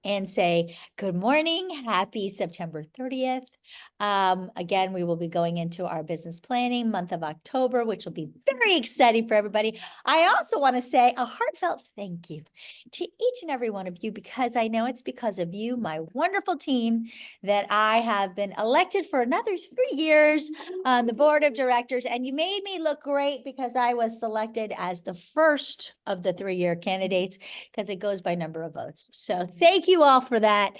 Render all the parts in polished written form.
and say, good morning, happy September 30th. Again, we will be going into our business planning month of October, which will be very exciting for everybody. I also want to say a heartfelt thank you to each and every one of you, because I know it's because of you, my wonderful team, that I have been elected for another 3 years on the board of directors. And you made me look great because I was selected as the first of the 3-year candidates, because it goes by number of votes. So thank you all for that.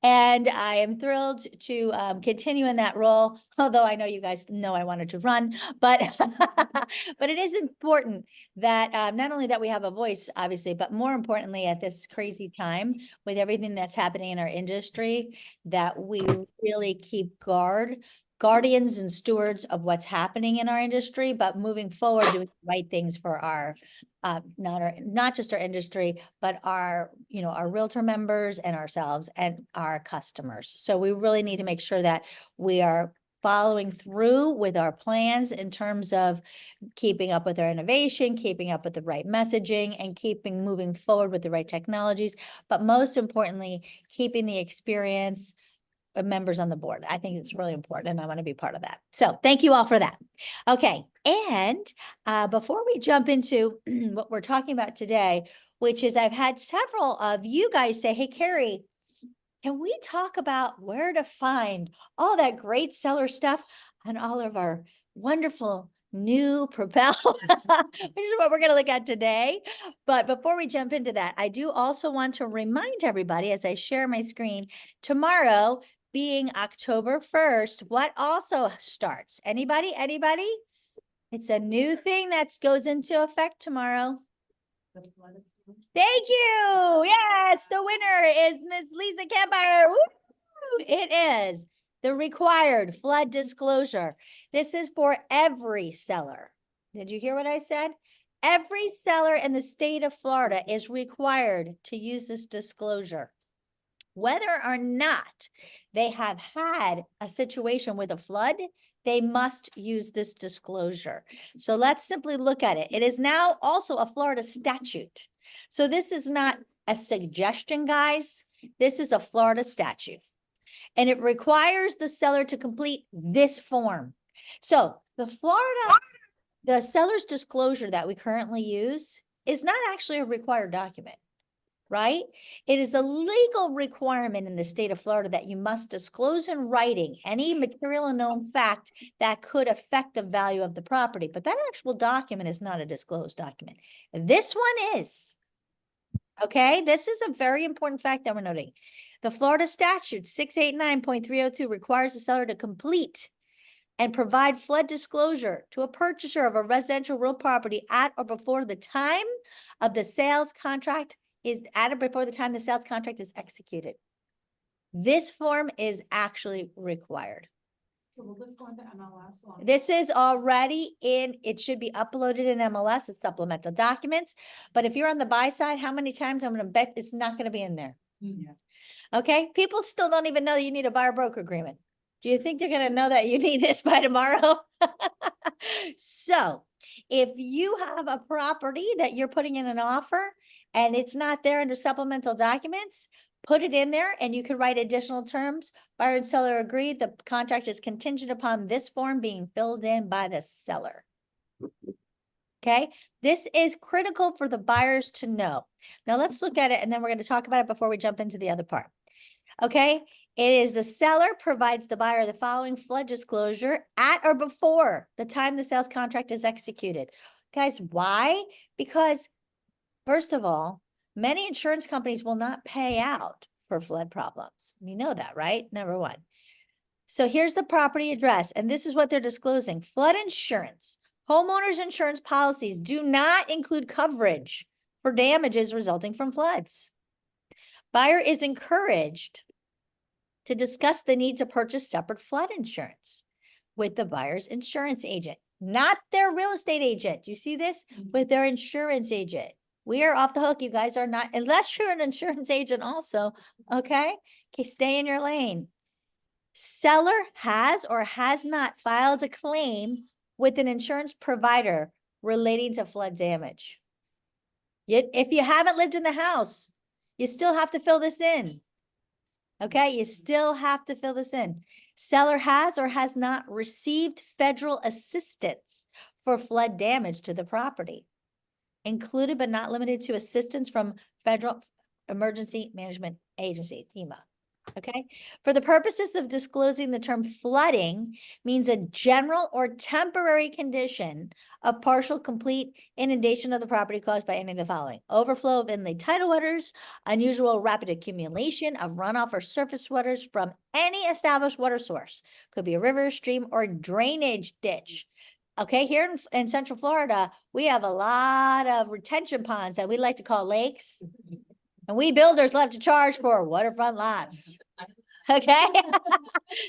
And I am thrilled to continue in that role, although I know you guys know I wanted to run, but but it is important that not only that we have a voice, obviously, but more importantly, at this crazy time with everything that's happening in our industry, that we really keep guardians and stewards of what's happening in our industry, but moving forward, doing the right things for our not just our industry, but our realtor members and ourselves and our customers. So we really need to make sure that we are following through with our plans in terms of keeping up with our innovation, keeping up with the right messaging, and keeping moving forward with the right technologies. But most importantly, keeping the experience of members on the board. I think it's really important, and I want to be part of that. So thank you all for that. Okay, and before we jump into what we're talking about today, which is I've had several of you guys say, hey, Carrie, can we talk about where to find all that great seller stuff on all of our wonderful new Propel, which is what we're going to look at today. But before we jump into that, I do also want to remind everybody as I share my screen, tomorrow being October 1st, what also starts? Anybody? It's a new thing that goes into effect tomorrow. Thank you. Yes, the winner is Miss Lisa Kemper. Woo! It is the required flood disclosure. This is for every seller. Did you hear what I said? Every seller in the state of Florida is required to use this disclosure, whether or not they have had a situation with a flood. They must use this disclosure. So let's simply look at it. It is now also a Florida statute. So this is not a suggestion, guys. This is a Florida statute. And it requires the seller to complete this form. So the seller's disclosure that we currently use is not actually a required document, right? It is a legal requirement in the state of Florida that you must disclose in writing any material and known fact that could affect the value of the property. But that actual document is not a disclosed document. This one is. Okay, this is a very important fact that we're noting. The Florida statute 689.302 requires the seller to complete and provide flood disclosure to a purchaser of a residential real property at or before the time of the sales contract is executed. This form is actually required. So will this go into MLS? This is already in, it should be uploaded in MLS as supplemental documents. But if you're on the buy side, how many times I'm going to bet it's not going to be in there? Yeah. Okay. People still don't even know you need a buyer broker agreement. Do you think they're going to know that you need this by tomorrow? So if you have a property that you're putting in an offer and it's not there under supplemental documents, put it in there and you can write additional terms. Buyer and seller agree. The contract is contingent upon this form being filled in by the seller. Okay, this is critical for the buyers to know. Now let's look at it and then we're going to talk about it before we jump into the other part. Okay, it is the seller provides the buyer the following flood disclosure at or before the time the sales contract is executed. Guys, why? Because first of all, many insurance companies will not pay out for flood problems. You know that, right? Number one. So here's the property address, and this is what they're disclosing. Flood insurance. Homeowners insurance policies do not include coverage for damages resulting from floods. Buyer is encouraged to discuss the need to purchase separate flood insurance with the buyer's insurance agent, not their real estate agent. Do you see this? With their insurance agent. We are off the hook. You guys are not, unless you're an insurance agent also, okay? Okay, stay in your lane. Seller has or has not filed a claim with an insurance provider relating to flood damage. Yet, if you haven't lived in the house, you still have to fill this in. Okay, you still have to fill this in. Seller has or has not received federal assistance for flood damage to the property, included but not limited to assistance from Federal Emergency Management Agency, FEMA. Okay, for the purposes of disclosing, the term flooding means a general or temporary condition of partial, complete inundation of the property caused by any of the following: overflow of inland tidal waters, unusual rapid accumulation of runoff or surface waters from any established water source. Could be a river, stream, or drainage ditch. Okay, here in Central Florida, we have a lot of retention ponds that we like to call lakes. And we builders love to charge for waterfront lots. Okay,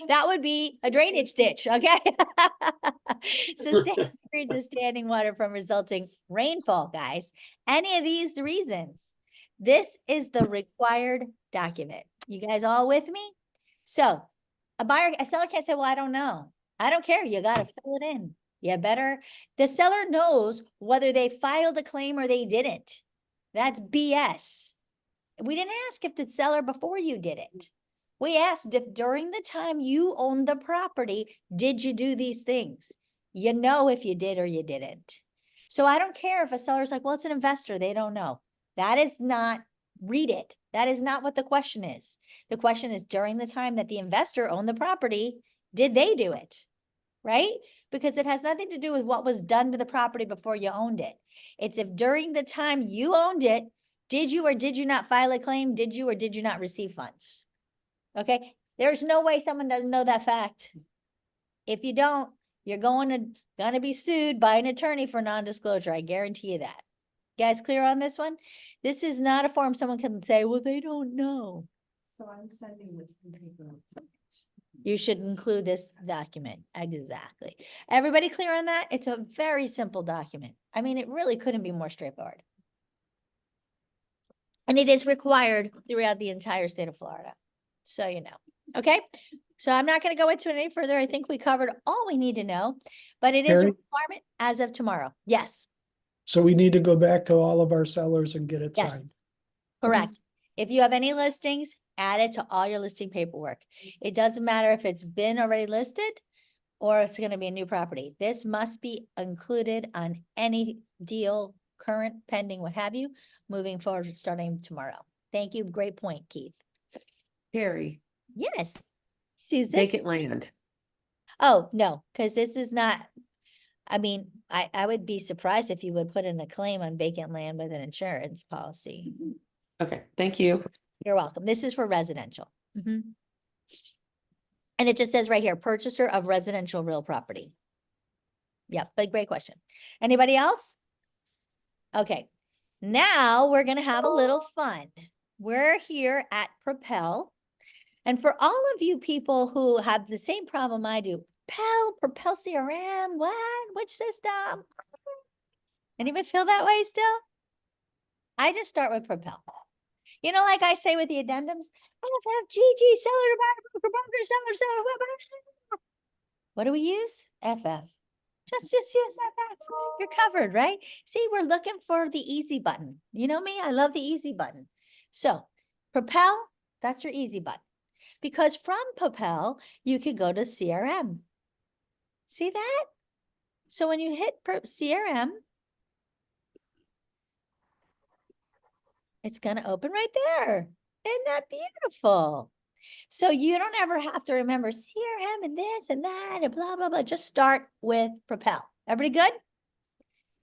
that would be a drainage ditch. Okay, sustained streams of standing water from resulting rainfall, guys. Any of these reasons, this is the required document. You guys all with me? So, a seller can't say, "Well, I don't know." I don't care. You got to fill it in. You better. The seller knows whether they filed a claim or they didn't. That's BS. We didn't ask if the seller before you did it. We asked if during the time you owned the property, did you do these things? You know if you did or you didn't. So I don't care if a seller's like, well, it's an investor, they don't know. That is not, read it. That is not what the question is. The question is, during the time that the investor owned the property, did they do it? Right? Because it has nothing to do with what was done to the property before you owned it. It's if during the time you owned it, did you or did you not file a claim? Did you or did you not receive funds? Okay, there's no way someone doesn't know that fact. If you don't, you're gonna be sued by an attorney for non-disclosure. I guarantee you that. You guys clear on this one? This is not a form someone can say, well, they don't know. So I'm sending this in paper. You should include this document. Exactly. Everybody clear on that? It's a very simple document. I mean, it really couldn't be more straightforward. And it is required throughout the entire state of Florida. So you know, okay? So I'm not going to go into it any further. I think we covered all we need to know, but it is a Carrie? requirement as of tomorrow. Yes, So we need to go back to all of our sellers and get it Yes. signed. correct. If you have any listings, add it to all your listing paperwork. It doesn't matter if it's been already listed or it's going to be a new property. This must be included on any deal, current, pending, what have you, moving forward, starting tomorrow. Thank you. Great point, Keith. Harry, Yes. Susan? vacant land. Oh, no, because this is not, I mean, I would be surprised if you would put in a claim on vacant land with an insurance policy. Okay, thank you. You're welcome. This is for residential. Mhm. And it just says right here, purchaser of residential real property. Yep, but great question. Anybody else? Okay, now we're gonna have a little fun. We're here at Propel. And for all of you people who have the same problem I do, Propel CRM, what? Which system? Anybody feel that way still? I just start with Propel. You know, like I say with the addendums, FFGG, seller to buyer, broker, seller. What do we use? FF. Just use FF. You're covered, right? See, we're looking for the easy button. You know me, I love the easy button. So Propel, that's your easy button. Because from Propel, you could go to CRM. See that? So when you hit CRM, it's going to open right there. Isn't that beautiful? So you don't ever have to remember CRM and this and that and blah, blah, blah. Just start with Propel. Everybody good?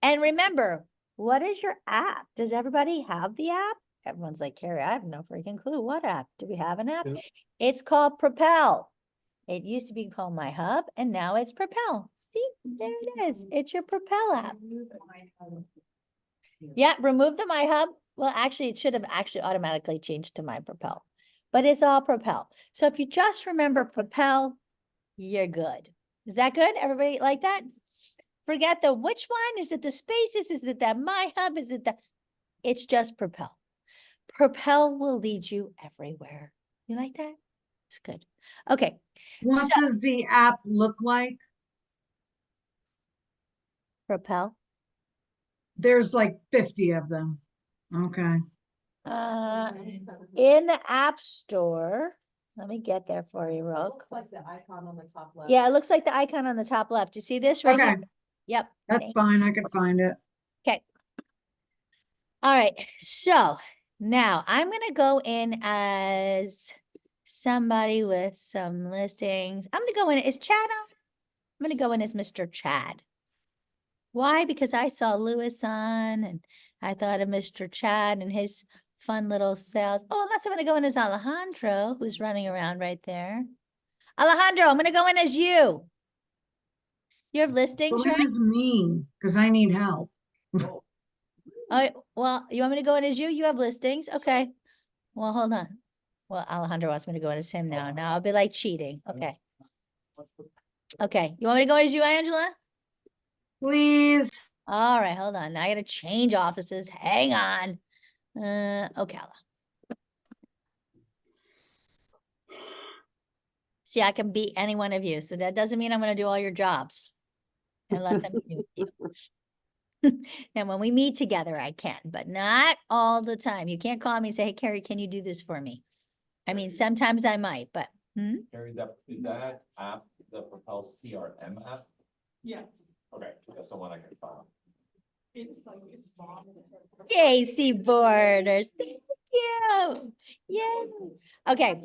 And remember, what is your app? Does everybody have the app? Everyone's like, Carrie, I have no freaking clue. What app? Do we have an app? Yep. It's called Propel. It used to be called My Hub, and now it's Propel. See, there it is. It's your Propel app. Yeah, remove the My Hub. Well, actually, it should have actually automatically changed to My Propel, but it's all Propel. So if you just remember Propel, you're good. Is that good? Everybody like that? Forget the which one. Is it the spaces? Is it that My Hub? Is it the, it's just Propel. Propel will lead you everywhere. You like that? It's good. Okay. What So- does the app look like? Propel. There's like 50 of them. Okay. In the App Store, Let me get there for you, real Looks like the icon on the top left. Yeah, it looks like the icon on the top left. You see this right Okay, here? Yep. that's fine. I could find it. Okay. All right. So now I'm gonna go in as somebody with some listings. I'm gonna go in. Is Chad on? I'm gonna go in as Mr. Chad. Why? Because I saw Lewis on and I thought of Mr. Chad and his fun little sales. Oh, unless I'm gonna go in as Alejandro, who's running around right there. Alejandro, I'm gonna go in as you. You have listings, Go in right? as me, because I need help. Oh, well, you want me to go in as you? You have listings? Okay. Well, hold on. Well, Alejandro wants me to go in as him now. Now I'll be like cheating. Okay. Okay. You want me to go in as you, Angela? Please. All right, hold on. Now I gotta change offices. Hang on. Okay. See, I can beat any one of you. So that doesn't mean I'm gonna do all your jobs. Unless I'm meeting with you. And when we meet together, I can, but not all the time. You can't call me and say, hey, Carrie, can you do this for me? I mean, sometimes I might, but Carrie, is that app, the Propel CRM app? Yeah, Okay, that's the one I can find. it's like, it's bomb. Casey Borders. Thank you. Yeah. Okay.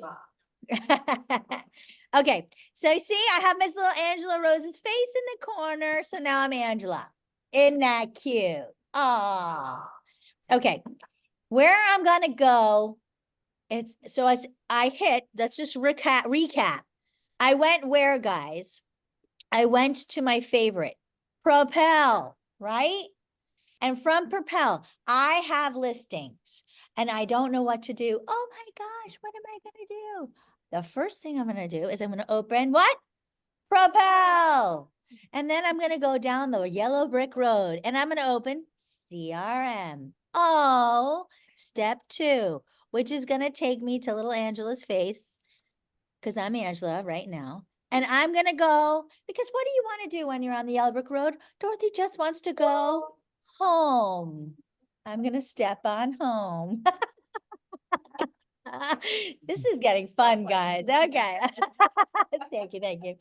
Okay. So you see, I have Miss Little Angela Rose's face in the corner. So now I'm Angela. Isn't that cute? Ah. Okay. Where I'm gonna go, it's so as I hit, let's just recap. I went where, guys? I went to my favorite, Propel, right? And from Propel, I have listings and I don't know what to do. Oh my gosh, what am I going to do? The first thing I'm going to do is I'm going to open what? Propel. And then I'm going to go down the yellow brick road and I'm going to open CRM. Oh, step 2, which is going to take me to little Angela's face because I'm Angela right now. And I'm going to go because what do you want to do when you're on the yellow brick road? Dorothy just wants to go home. I'm going to step on home. This is getting fun, guys. Okay. Thank you. Thank you.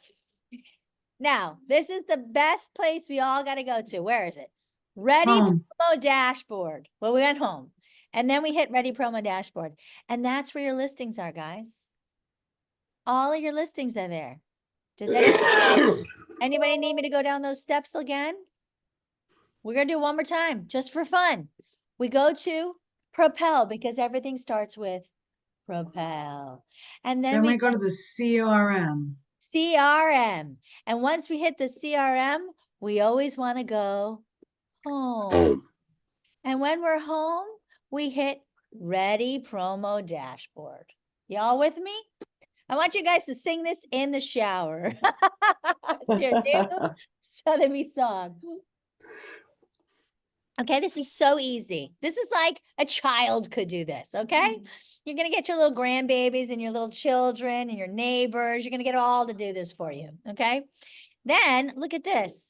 Now, this is the best place we all got to go to. Where is it? Ready Home. Promo Dashboard. Well, we went home and then we hit Ready Promo Dashboard. And that's where your listings are, guys. All of your listings are there. Does anybody need me to go down those steps again? We're going to do it one more time, just for fun. We go to Propel because everything starts with Propel. And then Then we we go to the CRM. CRM. And once we hit the CRM, we always want to go home. And when we're home, we hit Ready Promo Dashboard. Y'all with me? I want you guys to sing this in the shower. It's your new Sotheby song. Okay, this is so easy. This is like a child could do this, okay? You're going to get your little grandbabies and your little children and your neighbors. You're going to get all to do this for you, okay? Then look at this.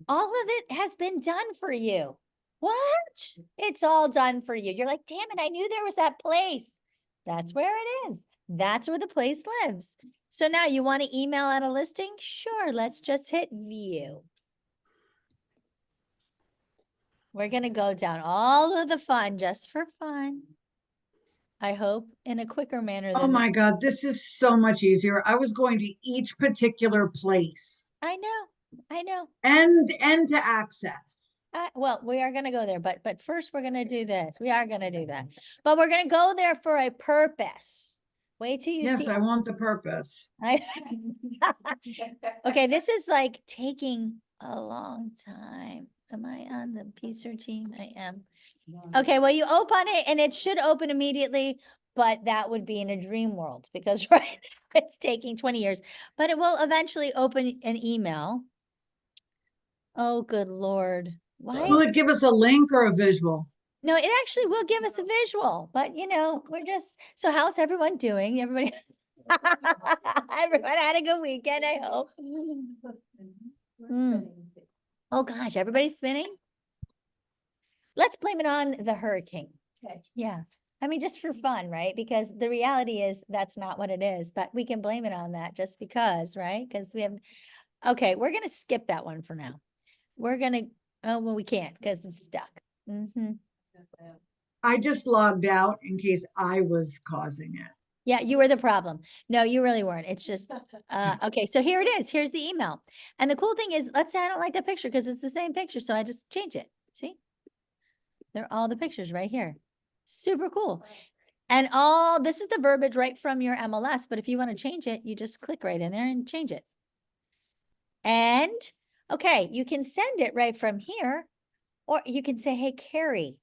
All of it has been done for you. What? It's all done for you. You're like, damn it, I knew there was that place. That's where it is. That's where the place lives. So now you want to email out a listing? Sure, let's just hit view. We're going to go down all of the fun just for fun. I hope in a quicker manner Oh than my God, this is so much easier. I was going to each particular place I know. and to access. Well, we are going to go there, but first we're going to do this. We are going to do that. But we're going to go there for a purpose. Wait till you Yes, see. I want the purpose. Okay, this is like taking a long time. Am I on the Peacer team? I am. Okay, well, you open it and it should open immediately, but that would be in a dream world because right, it's taking 20 years, but it will eventually open an email. Oh, good Lord. Why? Will it give us a link or a visual? No, it actually will give us a visual, but you know, we're just, so how's everyone doing? Everybody, everyone had a good weekend, I hope. Oh gosh, everybody's spinning? Let's blame it on the hurricane. Okay. Yeah. I mean, just for fun, right? Because the reality is that's not what it is, but we can blame it on that just because, right? Because we have, okay, we're gonna skip that one for now. We're gonna, oh, well, we can't because it's stuck. I just logged out in case I was causing it. Yeah, you were the problem. No, you really weren't. It's just, okay, so here it is. Here's the email. And the cool thing is, let's say I don't like that picture because it's the same picture, so I just change it. See? They're all the pictures right here. Super cool. And all, this is the verbiage right from your MLS, but if you want to change it, you just click right in there and change it. And, okay, you can send it right from here, or you can say, hey, Carrie,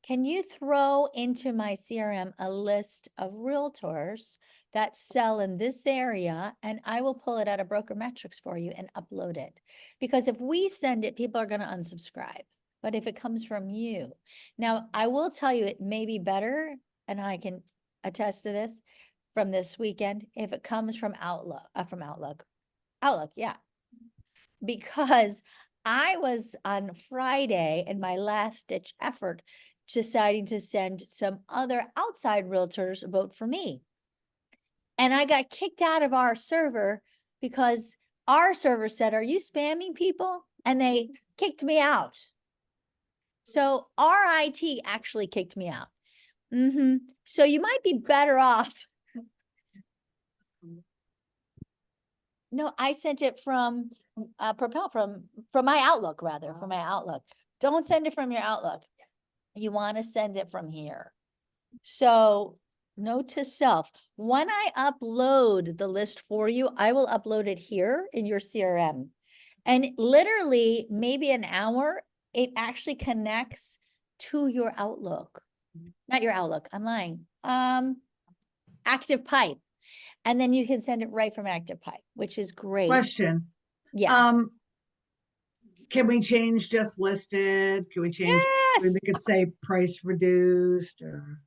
can you throw into my CRM a list of realtors that sell in this area, and I will pull it out of Broker Metrics for you and upload it? Because if we send it, people are going to unsubscribe. But if it comes from you, now I will tell you it may be better, and I can attest to this from this weekend, if it comes from Outlook, yeah. Because I was on Friday in my last ditch effort deciding to send some other outside realtors vote for me. And I got kicked out of our server because our server said, are you spamming people? And they kicked me out. So our IT actually kicked me out. So you might be better off. No, I sent it from Propel, from my Outlook, rather, from my Outlook. Don't send it from your Outlook. You want to send it from here. So note to self, when I upload the list for you, I will upload it here in your CRM. And literally maybe an hour, it actually connects to your Outlook. Not your Outlook, I'm lying. Active Pipe. And then you can send it right from Active Pipe, which is great. Question. Yes. Can we change just listed? Can we change, can we Yes. make it say price reduced or?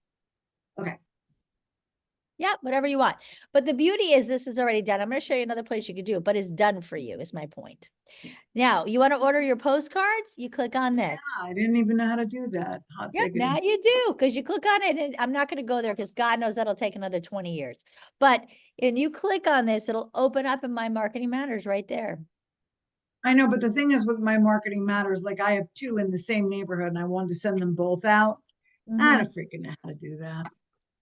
Okay. Yeah, whatever you want. But the beauty is this is already done. I'm going to show you another place you could do it, but it's done for you is my point. Now, you want to order your postcards? You click on this. I didn't even know how to do that. Hot Yeah, diggity. now you do, because you click on it, and I'm not going to go there because God knows that'll take another 20 years. But when you click on this, it'll open up in My Marketing Matters right there. I know, but the thing is with my Marketing Matters, like I have two in the same neighborhood and I wanted to send them both out. I don't freaking know how to do that.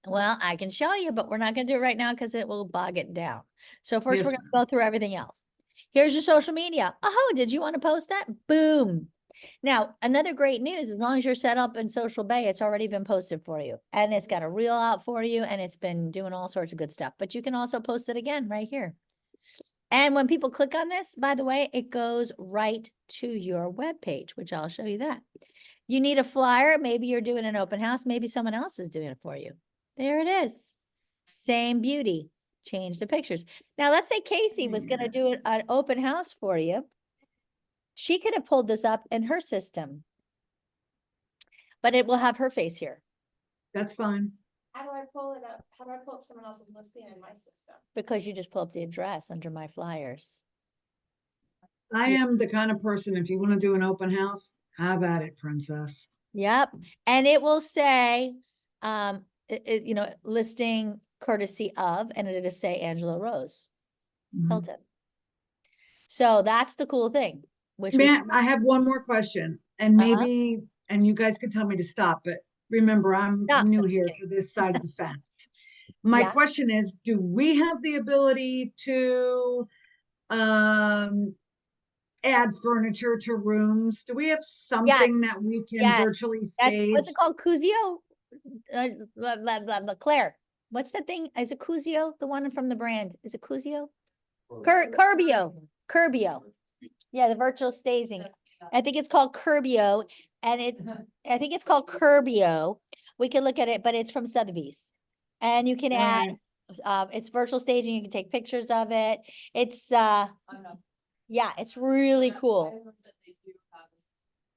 Well, I can show you, but we're not going to do it right now because it will bog it down. So first, Yes, we're going to go through everything else. Here's your social media. Oh, did you want to post that? Boom. Now, another great news, as long as you're set up in Social Bay, it's already been posted for you. And it's got a reel out for you, and it's been doing all sorts of good stuff. But you can also post it again right here. And when people click on this, by the way, it goes right to your web page, which I'll show you that. You need a flyer. Maybe you're doing an open house. Maybe someone else is doing it for you. There it is. Same beauty. Change the pictures. Now, let's say Casey was going to do an open house for you. She could have pulled this up in her system, but it will have her face here. That's fine. How do I pull it up? How do I pull up someone else's listing in my system? Because you just pull up the address under my flyers. I Yeah. am the kind of person, if you want to do an open house, have at it, princess. Yep. And it will say, listing courtesy of, and it'll say Angela Rose Mhm. Hilton. So that's the cool thing, which we I have one more question and Uh-huh. maybe, and you guys could tell me to stop, but remember, I'm Stop, new I'm here just to this side of the fence. My Yeah. question is, do we have the ability to add furniture to rooms? Do we have something Yes. that we can Yes. virtually That's, stage? what's it called? Cusio? Blah, blah, blah, blah. Claire, what's that thing? Is it Cusio? The one from the brand? Is it Cusio? Curbio. Yeah, the virtual staging. I think it's called Curbio, and I think it's called Curbio. We can look at it, but it's from Sotheby's. And you can add, it's virtual staging. You can take pictures of it. It's, yeah, it's really cool.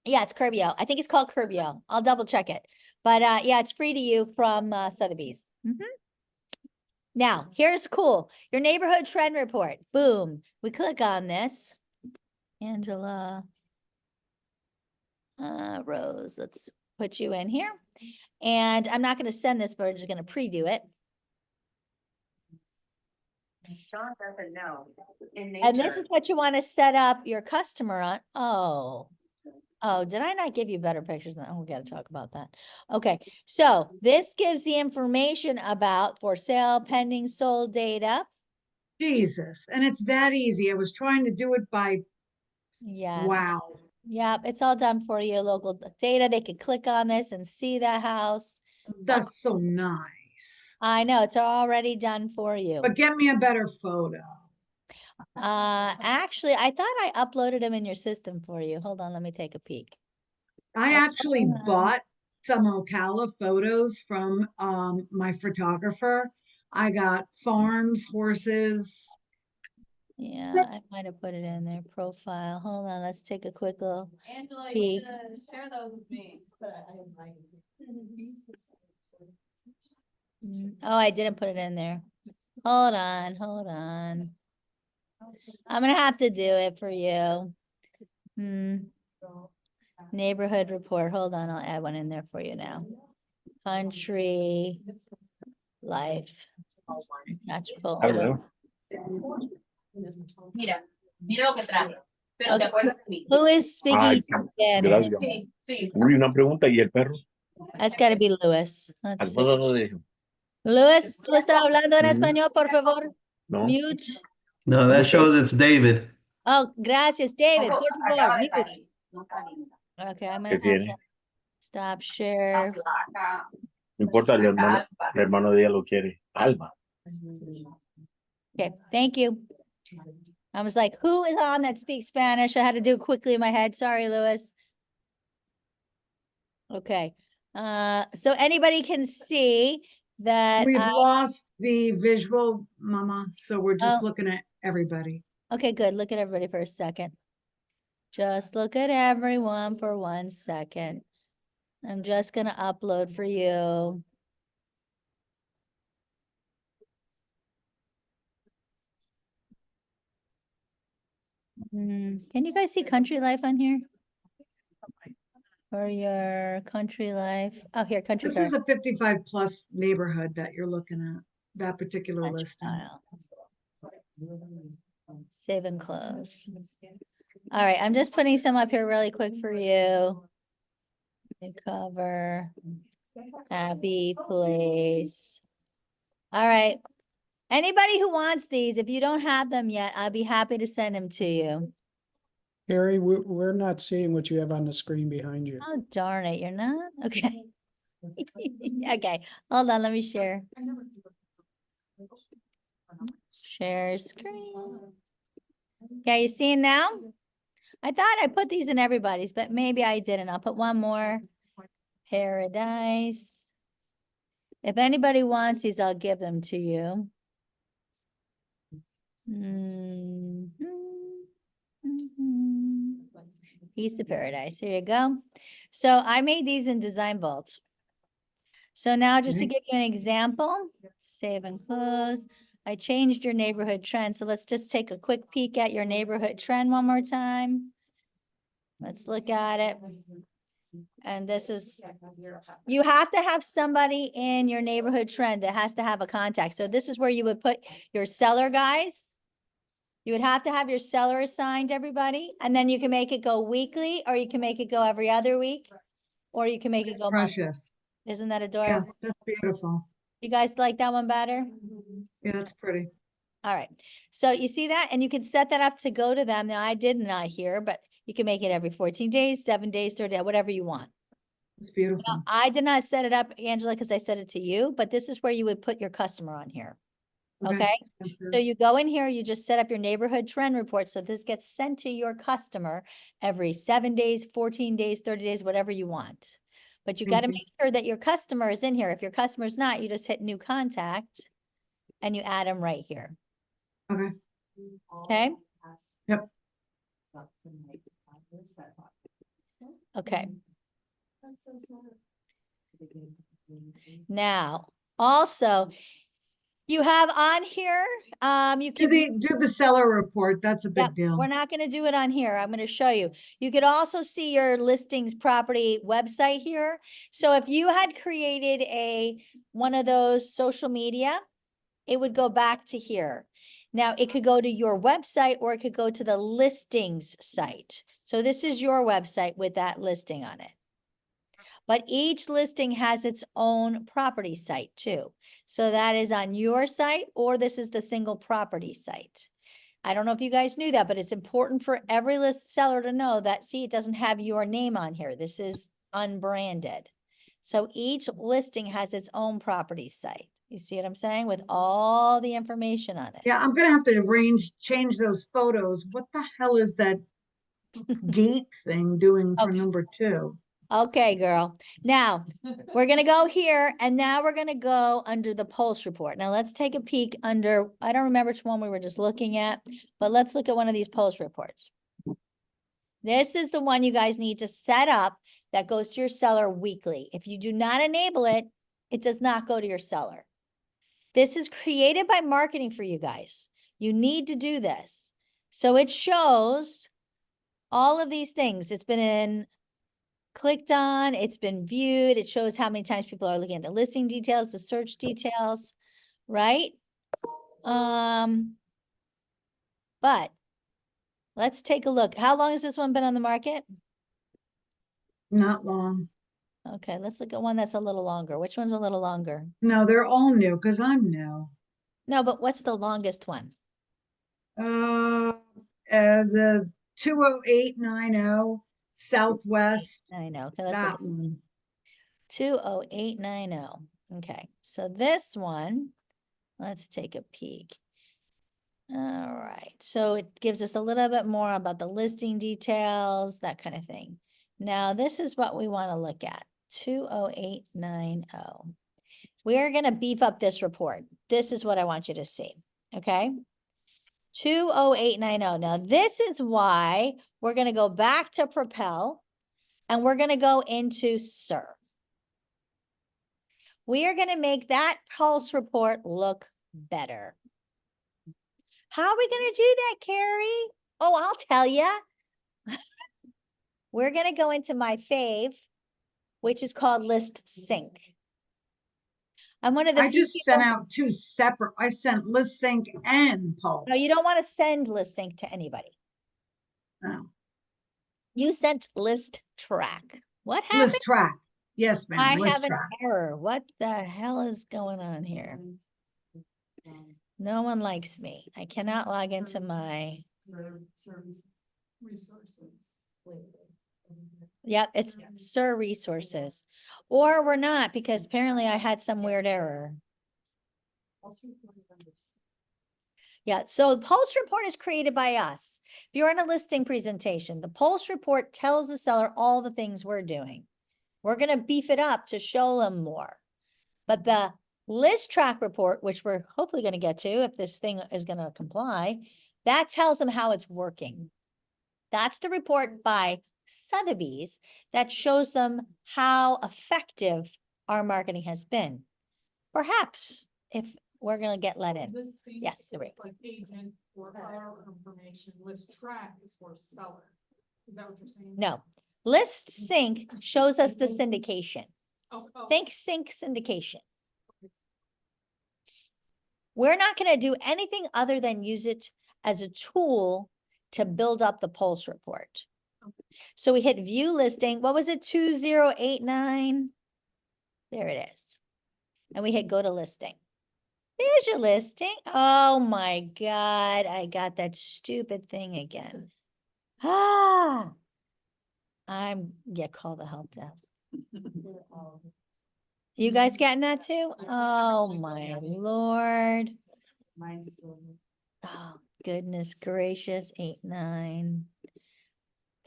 Yeah, it's Curbio. I think it's called Curbio. I'll double check it. But yeah, it's free to you from Sotheby's. Now, here's cool. Your neighborhood trend report. Boom. We click on this. Angela Rose. Let's put you in here. And I'm not gonna send this, but we're just gonna preview it. John doesn't know. In And this nature, is what you want to set up your customer on. Oh, did I not give you better pictures? Oh, we gotta talk about that. Okay, so this gives the information about for sale, pending, sold data. Jesus, and it's that easy. I was trying to do it by, Yeah. wow. Yeah, it's all done for you, local data. They can click on this and see the house. That's so nice. I know, it's already done for you. But get me a better photo. Actually, I thought I uploaded them in your system for you. Hold on, let me take a peek. I actually on. bought some Ocala photos from my photographer. I got farms, horses. Yeah, I might have put it in there, profile. Hold on, let's take a quick little. Angela, Peek. you should share those with me, but I didn't like it. Oh, I didn't put it in there. Hold on, hold on. I'm gonna have to do it for you. Neighborhood report. Hold on, I'll add one in there for you now. Country life. Attach photo. mira, mira lo que traje. Pero te acuerdas de mí. Who is Ay, speaking Spanish? gracias. Sí, sí. Uy, una pregunta, ¿y el perro? That's gotta be Lewis. Let's ¿Al see. perro no dejo? Lewis, ¿tú estás hablando en Ujú. español, por favor? No. Mute. No, that Okay. shows it's David. Oh, gracias, David. Por favor, Acaba de mute. salir. No está linda. Okay, I'm ¿Qué gonna have tiene? to stop share. Acá. No importa, el hermano de ella lo quiere. Alma. Okay, thank you. I was like, who is on that speaks Spanish? I had to do it quickly in my head. Sorry, Lewis. Okay, so anybody can see that We've I, lost the visual, Mama, so we're just Oh. looking at everybody. okay, good. Look at everybody for a second. Just look at everyone for 1 second. I'm just gonna upload for you. Can you guys see country life on here? Or your country life? Oh, here, country This car. is a 55 plus neighborhood that you're looking at, that particular listing. Lifestyle. Save and close. All right, I'm just putting some up here really quick for you. Cover. Happy place. All right. Anybody who wants these, if you don't have them yet, I'd be happy to send them to you. Harry, we're not seeing what you have on the screen behind you. Oh, darn it, you're not? Okay. Okay, hold on, let me share. Share screen. Okay, you seeing now? I thought I put these in everybody's, but maybe I didn't. I'll put one more. Paradise. If anybody wants these, I'll give them to you. Piece of paradise. Here you go. So I made these in Design Vault. So now just to Okay. give you an example, save and close. I changed your neighborhood trend. So let's just take a quick peek at your neighborhood trend one more time. Let's look at it. And this is, you have to have somebody in your neighborhood trend that has to have a contact. So this is where you would put your seller guys. You would have to have your seller assigned, everybody, and then you can make it go weekly, or you can make it go every other week, or you can make it It's go monthly. precious. Isn't that Yeah, adorable? that's beautiful. You guys like that one better? Yeah, that's pretty. All right. So you see that, and you can set that up to go to them. Now I did not here, but you can make it every 14 days, 7 days, 30 days, whatever you want. It's beautiful. Now, I did not set it up, Angela, because I said it to you, but this is where you would put your customer on here. Okay? Sounds good. So you go in here, you just set up your neighborhood trend report. So this gets sent to your customer every 7 days, 14 days, 30 days, whatever you want. But you got to Thank you. make sure that your customer is in here. If your customer's not, you just hit new contact and you add them right here. Okay. Okay? Yep. Okay. Now, also, You have on here, you Do can. do the seller report. That's a Yep, big deal. we're not gonna do it on here. I'm gonna show you. You could also see your listings property website here. So if you had created one of those social media, it would go back to here. Now, it could go to your website or it could go to the listings site. So this is your website with that listing on it. But each listing has its own property site too. So that is on your site, or this is the single property site. I don't know if you guys knew that, but it's important for every list seller to know that, see, it doesn't have your name on here. This is unbranded. So each listing has its own property site. You see what I'm saying? With all the information on it. Yeah, I'm gonna have to change those photos. What the hell is that gate thing doing for Okay. number 2? Okay, girl. Now, we're gonna go here, and now we're gonna go under the pulse report. Now, let's take a peek under, I don't remember which one we were just looking at, but let's look at one of these pulse reports. This is the one you guys need to set up that goes to your seller weekly. If you do not enable it, it does not go to your seller. This is created by marketing for you guys. You need to do this. So it shows all of these things. It's been clicked on, it's been viewed. It shows how many times people are looking at the listing details, the search details, right? But let's take a look. How long has this one been on the market? Not long. Okay, let's look at one that's a little longer. Which one's a little longer? No, they're all new because I'm new. No, but what's the longest one? The 20890 Southwest. I know. Okay, let's That look. one. 20890. Okay, so this one, let's take a peek. All right, so it gives us a little bit more about the listing details, that kind of thing. Now, this is what we want to look at, 20890. We're going to beef up this report. This is what I want you to see, okay? 20890. Now, this is why we're going to go back to Propel and we're going to go into SIR. We are going to make that pulse report look better. How are we going to do that, Carrie? Oh, I'll tell you. We're going to go into my fave, which is called List Sync. I'm one of the I few just people. sent out 2 separate. I sent List Sync and Pulse. No, you don't want to send List Sync to anybody. Oh. You sent List Track. What happened? List Track. Yes, ma'am. I List have an Track. error. What the hell is going on here? No one likes me. I cannot log into my. Yep, it's SIR resources. Or we're not, because apparently I had some weird error. Yeah, so the Pulse report is created by us. If you're in a listing presentation, the Pulse report tells the seller all the things we're doing. We're going to beef it up to show them more. But the list track report, which we're hopefully going to get to if this thing is going to comply, that tells them how it's working. That's the report by Sotheby's that shows them how effective our marketing has been. Perhaps if we're going to get let in. Yes, Righ. Like agent or our information, list track is for seller. Is that what you're saying? No. List Sync shows us the syndication. Oh. Think sync syndication. We're not going to do anything other than use it as a tool to build up the pulse report. So we hit view listing. What was it? 2089. There it is. And we hit go to listing. There's your listing. Oh my God. I got that stupid thing again. Call the help desk. You guys getting that too? Oh my Lord. Oh, goodness gracious. 89.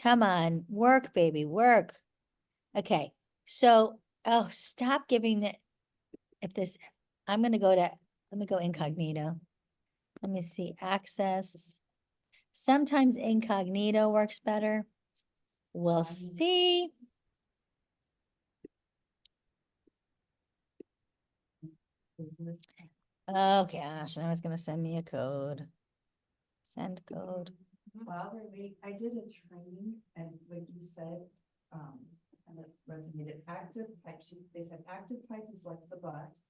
Come on, work, baby, work. Okay, so, oh, stop giving it. I'm gonna go to, let me go incognito. Let me see, access. Sometimes incognito works better. We'll see. Oh gosh, now it's gonna send me a code. Send code. While they're waiting, I did a training and like you said, and it resonated, active pipe, they said active pipe is like the bus.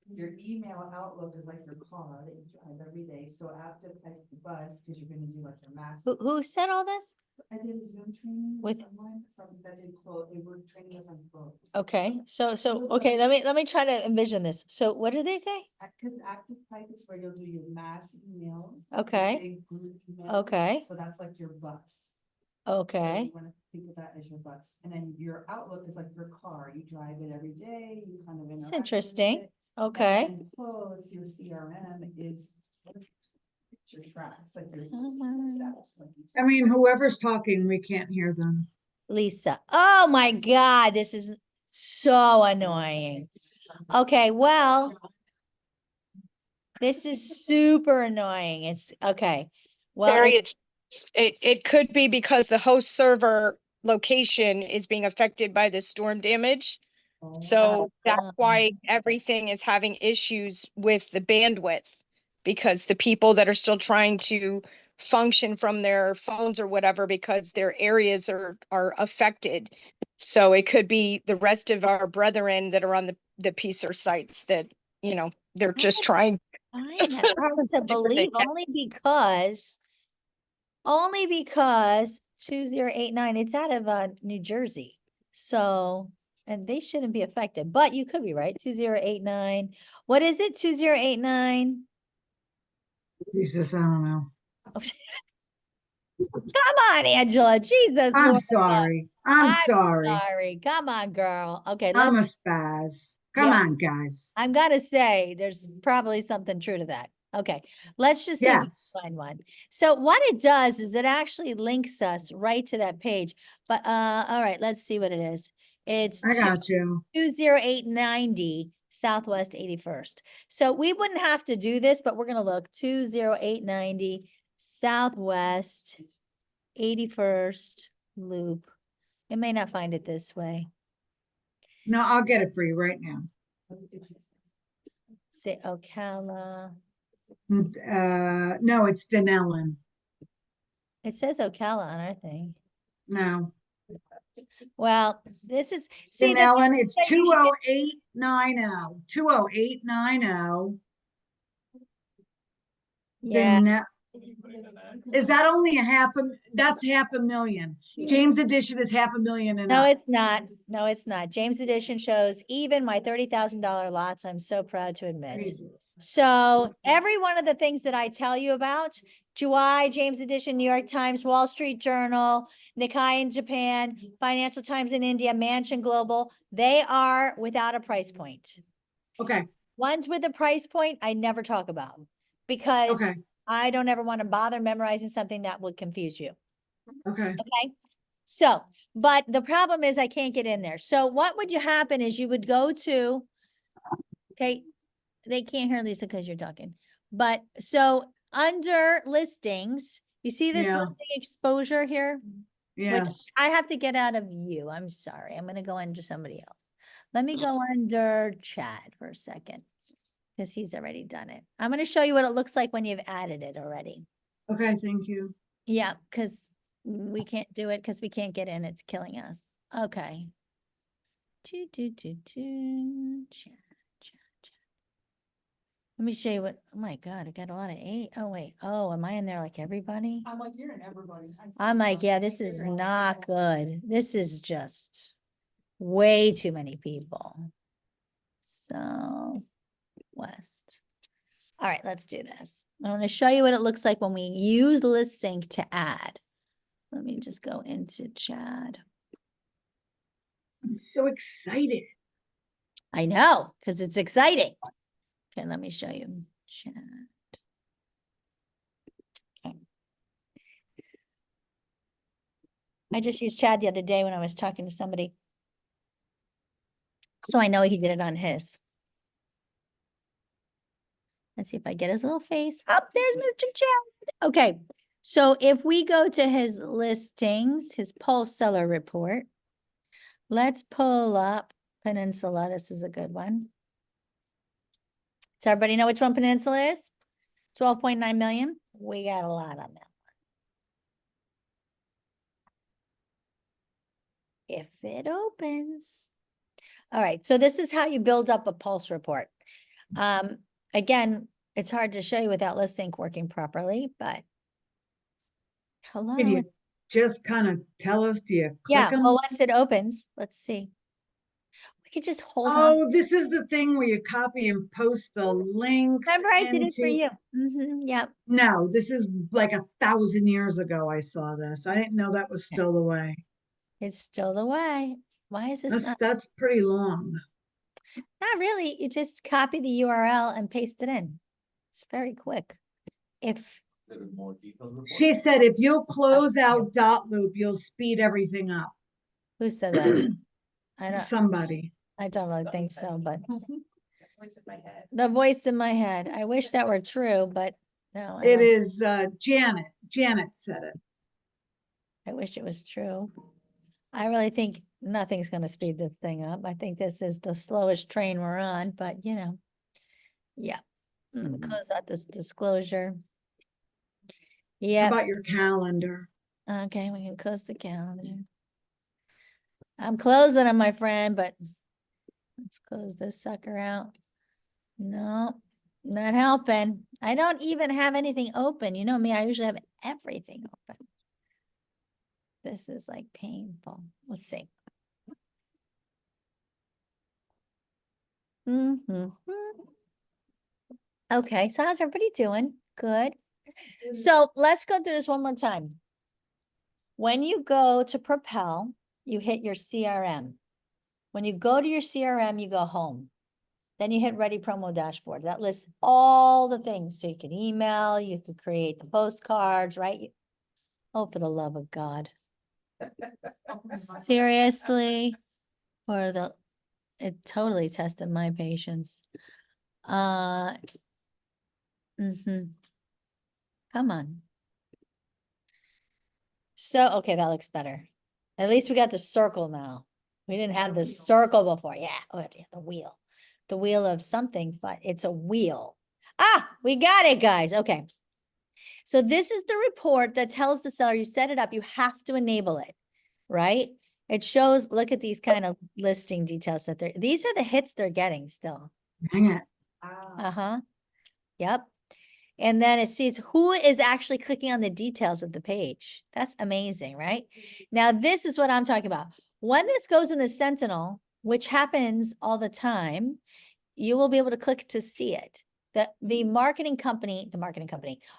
Your email outlook is like your car that you drive every day, so active pipe is the bus, because you're gonna do like your mass. Who said all this? I did a Zoom training With- with someone, that did clothes, they were training us on clothes. Okay, so, was okay, like- let me try to envision this. So what did they say? Because active pipe is where you'll do your mass emails. Okay. big group emails, Okay. So that's like your bus. So Okay, you wanna think of that as your bus, and then your outlook is like your car, you drive it every day, you kind of interact with interesting. it. okay. And close, your CRM is your tracks, like your on. steps. Like you I mean, whoever's talking, we can't hear them. Lisa. Oh my God, this is so annoying. Okay, well, this is super annoying. It's okay. Well, Barry, it could be because the host server location is being affected by the storm damage. So that's why everything is having issues with the bandwidth. Because the people that are still trying to function from their phones or whatever, because their areas are affected. So it could be the rest of our brethren that are on the PCER sites that, they're just trying. find that hard to do what they believe can. only because 2089, it's out of New Jersey. So, and they shouldn't be affected, but you could be right. 2089. What is it? 2089. Jesus, I don't know. Come on, Angela. Jesus. I'm Lord. sorry. I'm sorry. Sorry. Come on, girl. Okay, I'm let's a spaz. Come Yeah. on, guys. I'm gonna say there's probably something true to that. Okay, let's just see if we can Yes. find one. So what it does is it actually links us right to that page. But all right, let's see what it is. It's I got you. 20890 Southwest 81st. So we wouldn't have to do this, but we're gonna look 20890 Southwest 81st loop. It may not find it this way. No, I'll get it for you right now. Say Ocala. No, it's Denellen. It says Ocala on our thing. No, Well, this is, see, the Denellen, it's thing is you 20890. 20890. yeah, Is that only that's 500,000. James Edition is 500,000 and no, up. it's not. No, it's not. James Edition shows even my $30,000 lots. I'm so proud to admit. Jesus. So every one of the things that I tell you about, July, James Edition, New York Times, Wall Street Journal, Nikkei in Japan, Financial Times in India, Mansion Global, they are without a price point. Okay, Ones with a price point, I never talk about because okay, I don't ever want to bother memorizing something that would confuse you. okay. Okay. So, but the problem is I can't get in there. So what would you happen is you would go to, okay, they can't hear Lisa because you're talking. But so under listings, you see this Yeah. listing exposure here? Which Yes. I have to get out of you. I'm sorry. I'm going to go under somebody else. Let me go under Chad for a second because he's already done it. I'm going to show you what it looks like when you've added it already. Okay, thank you. Yeah, because we can't do it because we can't get in. It's killing us. Okay. Chat. Let me show you what, oh my God, I got a lot of eight. Oh, wait. Oh, am I in there like everybody? I'm like, you're in everybody. I see I'm like, that. yeah, this I is figured out not that. good. This is just way too many people. So, West. All right, let's do this. I'm going to show you what it looks like when we use list sync to add. Let me just go into Chad. I'm so excited. I know, because it's exciting. Okay, let me show you Chad. Okay. I just used Chad the other day when I was talking to somebody. So I know he did it on his. Let's see if I get his little face. Oh, there's Mr. Chad. Okay. So if we go to his listings, his Pulse Seller Report, let's pull up Peninsula. This is a good one. Does everybody know which one Peninsula is? 12.9 million. We got a lot on that. If it opens. All right, so this is how you build up a pulse report. Again, it's hard to show you without list sync working properly, but hello. Can you just kind of tell us, do you Yeah, click them? well, once it opens, let's see. We could just hold on. Oh, this is the thing where you copy and post the links Remember I did it for into. you. Yep, No, this is like 1,000 years ago I saw this. I didn't know that was still the way. it's still the way. Why is this not? That's pretty long. Not really. You just copy the URL and paste it in. It's very quick. If Is it a more detailed report? She said if you'll close out dot loop, you'll speed everything up. who said that? I don't. Somebody. I don't really think so, but Voice in my head. the voice in my head. I wish that were true, but no. I It don't. is Janet. Janet said it. I wish it was true. I really think nothing's gonna speed this thing up. I think this is the slowest train we're on, but you know. Yeah. Let me close out this disclosure. How Yeah, about your calendar? okay, we can close the calendar. I'm closing them, my friend, but let's close this sucker out. No, not helping. I don't even have anything open. You know me, I usually have everything open. This is like painful. Let's see. Okay, so how's everybody doing? Good. So let's go through this one more time. When you go to Propel, you hit your CRM. When you go to your CRM, you go home. Then you hit Ready Promo Dashboard. That lists all the things. So you can email, you can create the postcards, right? Oh, for the love of God. Seriously? It totally tested my patience. Come on. So, okay, that looks better. At least we got the circle now. We didn't have the circle before. Yeah, oh, yeah, the wheel. The wheel of something, but it's a wheel. Ah, we got it, guys. Okay. So this is the report that tells the seller you set it up. You have to enable it, right? It shows, look at these kind of listing details that these are the hits they're getting still. Dang it. Uh-huh. Yep. And then it sees who is actually clicking on the details of the page. That's amazing, right? Now, this is what I'm talking about. When this goes in the Sentinel, which happens all the time, you will be able to click to see it. The marketing company,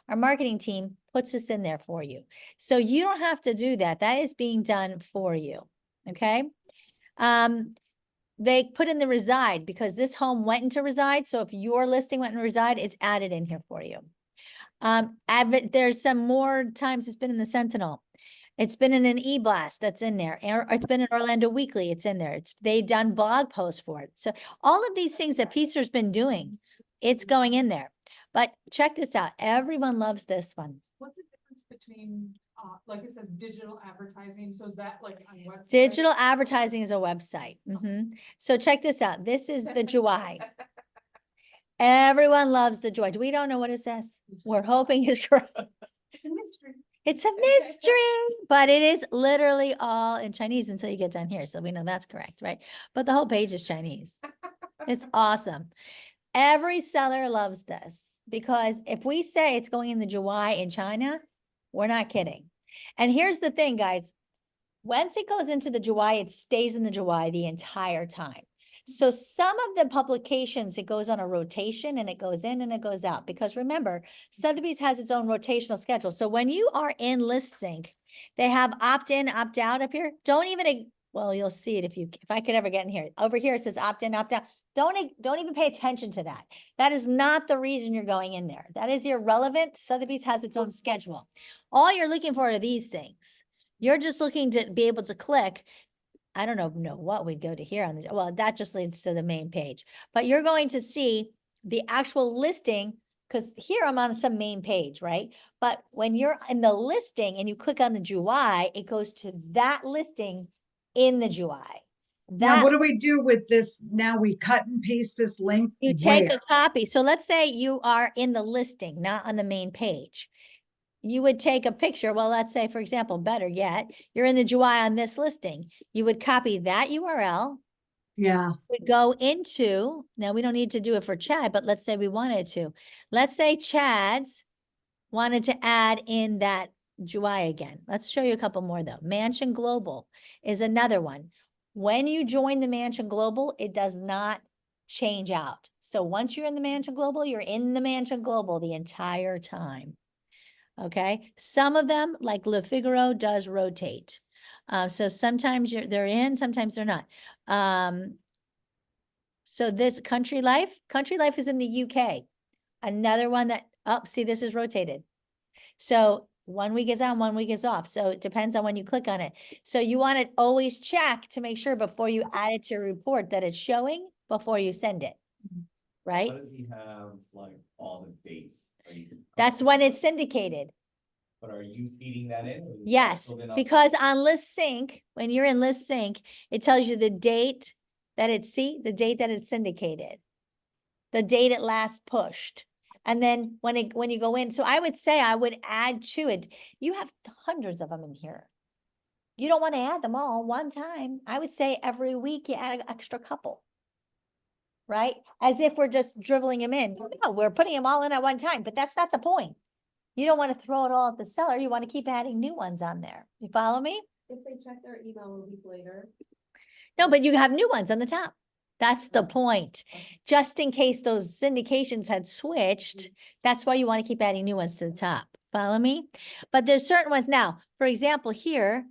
our marketing team puts this in there for you. So you don't have to do that. That is being done for you. Okay. They put in the reside because this home went into reside. So if your listing went in reside, it's added in here for you. There's some more times it's been in the Sentinel. It's been in an e-blast that's in there, or it's been in Orlando Weekly, it's in there. They've done blog posts for it. So all of these things that Peacer's been doing, it's going in there. But check this out. Everyone loves this one. What's the difference between, like it says digital advertising, so is that like on website? Digital advertising is a website. So check this out. This is the July. Everyone loves the joy. We don't know what it says. We're hoping it's correct. It's a mystery. It's a mystery, but it is literally all in Chinese until you get down here. So we know that's correct, right? But the whole page is Chinese. It's awesome. Every seller loves this because if we say it's going in the July in China, we're not kidding. And here's the thing, guys. Once it goes into the July, it stays in the July the entire time. So some of the publications, it goes on a rotation and it goes in and it goes out. Because remember, Sotheby's has its own rotational schedule. So when you are in List Sync, they have opt-in, opt-out up here. Don't even, well, you'll see it if I could ever get in here. Over here, it says opt-in, opt-out. Don't even pay attention to that. That is not the reason you're going in there. That is irrelevant. Sotheby's has its own schedule. All you're looking for are these things. You're just looking to be able to click. I don't know what we'd go to here on the, well, that just leads to the main page, but you're going to see the actual listing because here I'm on some main page, right? But when you're in the listing and you click on the July, it goes to that listing in the July. Now, That what do we do with this? Now we cut and paste this link you take where? a copy. So let's say you are in the listing, not on the main page. You would take a picture. Well, let's say, for example, better yet, you're in the GUI on this listing. You would copy that URL, Yeah, would go into, now we don't need to do it for Chad, but let's say we wanted to. Let's say Chad's wanted to add in that GUI again. Let's show you a couple more though. Mansion Global is another one. When you join the Mansion Global, it does not change out. So once you're in the Mansion Global, you're in the Mansion Global the entire time. Okay, some of them, like Le Figaro, does rotate. So sometimes they're in, sometimes they're not. So this Country Life is in the UK. Another one that, oh, see, this is rotated. So 1 week is on, 1 week is off. So it depends on when you click on it. So you want to always check to make sure before you add it to your report that it's showing before you send it. Right? Why does he have like all the dates? That's when it's syndicated. But are you feeding that in? or is that Yes, filled in up- because on List Sync, when you're in List Sync, it tells you the date that the date that it's syndicated, the date it last pushed. And then when you go in, so I would say I would add to it. You have hundreds of them in here. You don't want to add them all one time. I would say every week you add an extra couple. Right? As if we're just dribbling them in. No, we're putting them all in at one time, but that's not the point. You don't want to throw it all at the seller. You want to keep adding new ones on there. You follow me? If they check their email a week later. No, but you have new ones on the top. That's the point. Just in case those syndications had switched, that's why you want to keep adding new ones to the top. Follow me? But there's certain ones now. For example, here,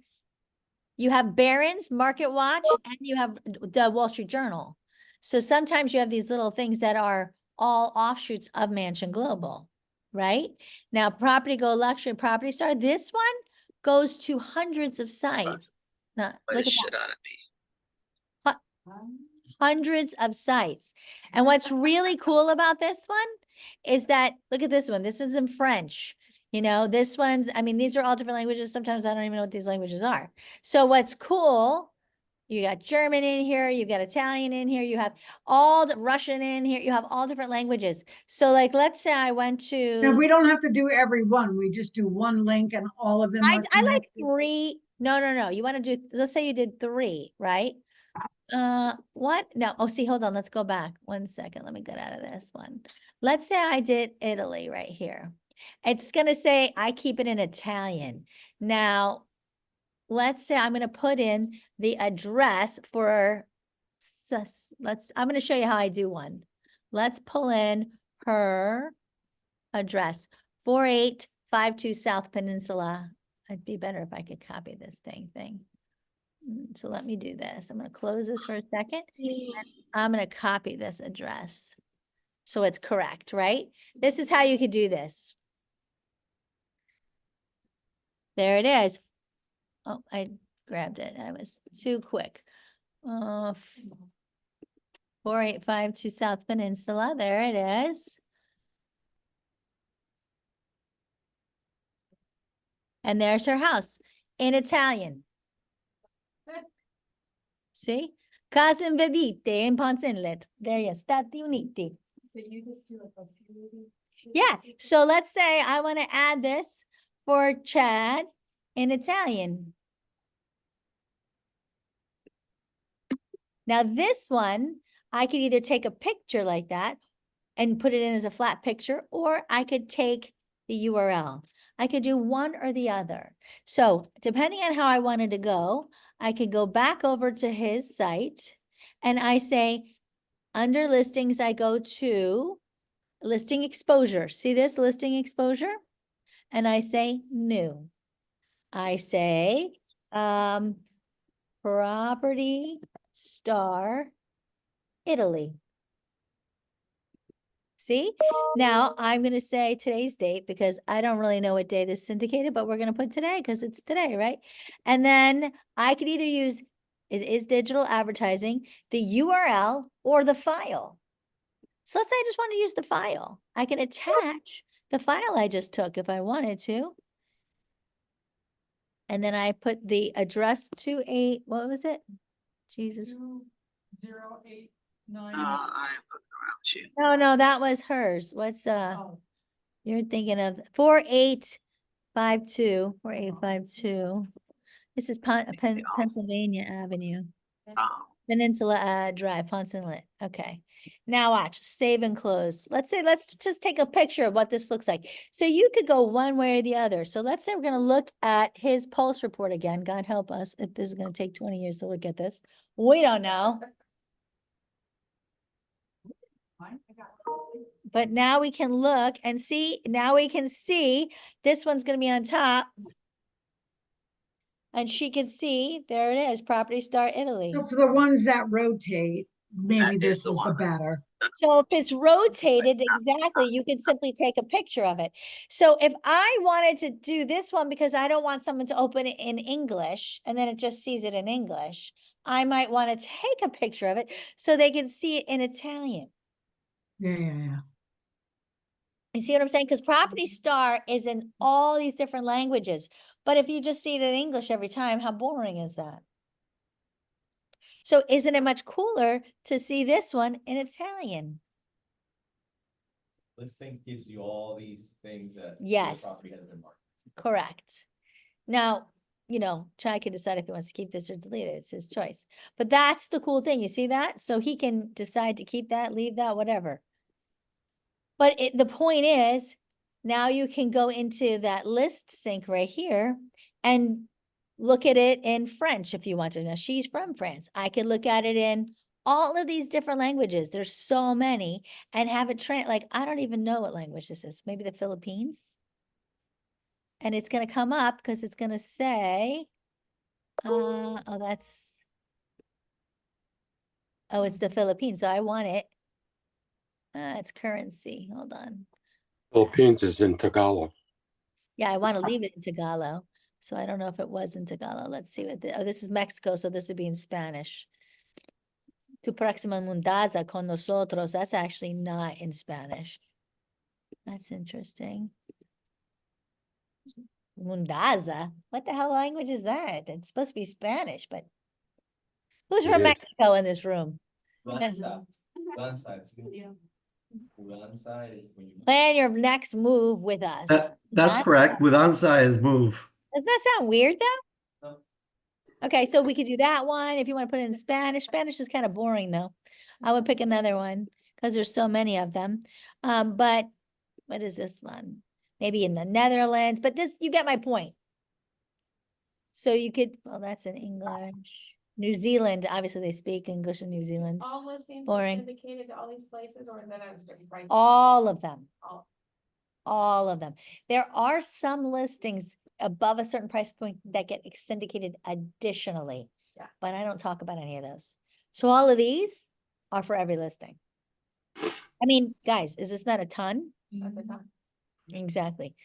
you have Barron's, Market Watch, and you have the Wall Street Journal. So sometimes you have these little things that are all offshoots of Mansion Global, right? Now, Property Go Luxury, Property Star, this one goes to hundreds of sites. Now, look at that. Hundreds of sites. And what's really cool about this one is that, look at this one. This is in French. You know, this one's, I mean, these are all different languages. Sometimes I don't even know what these languages are. So what's cool, you got German in here, you got Italian in here, you have all the Russian in here, you have all different languages. So like, let's say I went now to, we don't have to do every one. We just do one link and all of them I are like connected. 3. No. You want to do, let's say you did 3, right? What? No. Oh, see, hold on. Let's go back 1 second. Let me get out of this one. Let's say I did Italy right here. It's going to say I keep it in Italian. Now, let's say I'm going to put in the address for, I'm going to show you how I do one. Let's pull in her address, 4852 South Peninsula. It'd be better if I could copy this thing. So let me do this. I'm going to close this for a second. I'm going to copy this address. So it's correct, right? This is how you could do this. There it is. Oh, I grabbed it. I was too quick. 4852 South Peninsula. There it is. And there's her house in Italian. See? Casa Invedite in Ponce Inlet. There you Stati Uniti. So you just do a few. Yeah. So let's say I want to add this for Chad in Italian. Now this one, I could either take a picture like that and put it in as a flat picture, or I could take the URL. I could do one or the other. So depending on how I wanted to go, I could go back over to his site and I say, under listings, I go to listing exposure. See this listing exposure? And I say new. I say, Property Star Italy. See, now I'm going to say today's date because I don't really know what day this is syndicated, but we're going to put today because it's today, right? And then I could either use, it is digital advertising, the URL or the file. So let's say I just want to use the file. I can attach the file I just took if I wanted to. And then I put the address to what was it? Jesus. 2089. No, that was hers. What's, Oh, you're thinking of 4852. This is Pennsylvania Avenue. Peninsula Drive, Ponce Inlet. Okay. Now watch, save and close. Let's just take a picture of what this looks like. So you could go one way or the other. So let's say we're going to look at his pulse report again. God help us if this is going to take 20 years to look at this. We don't know. But now we can look and see, now we can see this one's going to be on top. And she can see, there it is, Property Star Italy. So for the ones that rotate, maybe this is the better. So if it's rotated, exactly, you can simply take a picture of it. So if I wanted to do this one because I don't want someone to open it in English and then it just sees it in English, I might want to take a picture of it so they can see it in Italian. Yeah. You see what I'm saying? Because Property Star is in all these different languages. But if you just see it in English every time, how boring is that? So isn't it much cooler to see this one in Italian? Listing gives you all these things that. the Yes. Property has been marked. Correct. Now, Chai can decide if he wants to keep this or delete it. It's his choice. But that's the cool thing. You see that? So he can decide to keep that, leave that, whatever. But the point is, now you can go into that list sync right here and look at it in French if you want to. Now, she's from France. I could look at it in all of these different languages. There's so many, and have it like, I don't even know what language this is. Maybe the Philippines. And it's going to come up because it's going to say, it's the Philippines. So I want it. It's currency. Hold on. Philippines is in Tagalog. Yeah, I want to leave it in Tagalog. So I don't know if it was in Tagalog. Let's see what this is Mexico. So this would be in Spanish. Tu próxima mundaza con nosotros. That's actually not in Spanish. That's interesting. Mundaza? What the hell language is that? It's supposed to be Spanish, but who's It from is. Mexico in this room? Lanza. Lanza is when you. Plan your next move with us. That's correct. With Ansai is move. Doesn't that sound weird though? No. Okay, so we could do that one if you want to put it in Spanish. Spanish is kind of boring though. I would pick another one because there's so many of them. But what is this one? Maybe in the Netherlands, but you get my point. So you could, well, that's in English. New Zealand, obviously they speak English in New Zealand. all listings Boring. indicated to all these places, or is that at a certain price? All of them. All. All of them. There are some listings above a certain price point that get syndicated additionally. Yeah. But I don't talk about any of those. So all of these are for every listing. I mean, guys, is this not a ton? That's a ton. Exactly.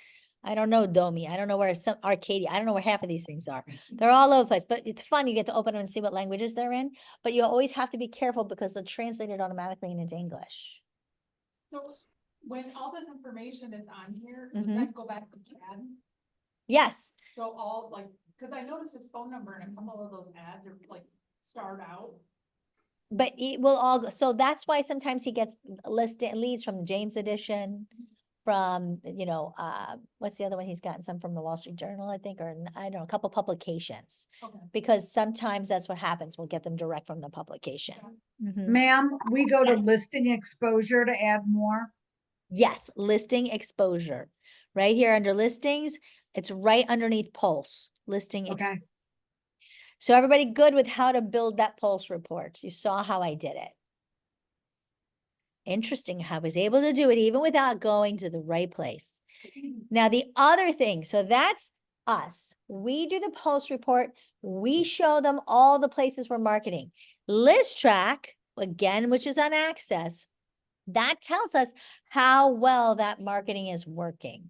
I don't know Domi. I don't know where some Arcadia. I don't know where half of these things are. They're all over the place, but it's fun. You get to open them and see what languages they're in. But you always have to be careful because they're translated automatically into English. So when all this information is on here, Mhm. does that go back to Chad? Yes. So all because I noticed his phone number and a couple of those ads are starred out. But it will all go. So that's why sometimes he gets listed leads from the James edition, from, what's the other one he's gotten? Some from the Wall Street Journal, I think, or I don't know, a couple publications. Okay. Because sometimes that's what happens. We'll get them direct from the publication. Mhm. Ma'am, we go to Yes. listing exposure to add more. Yes, listing exposure. Right here under listings, it's right underneath Pulse, listing. Okay. So everybody good with how to build that Pulse report? You saw how I did it. Interesting how I was able to do it even without going to the right place. Now, the other thing, so that's us. We do the Pulse report. We show them all the places we're marketing. List track, again, which is on Access, that tells us how well that marketing is working.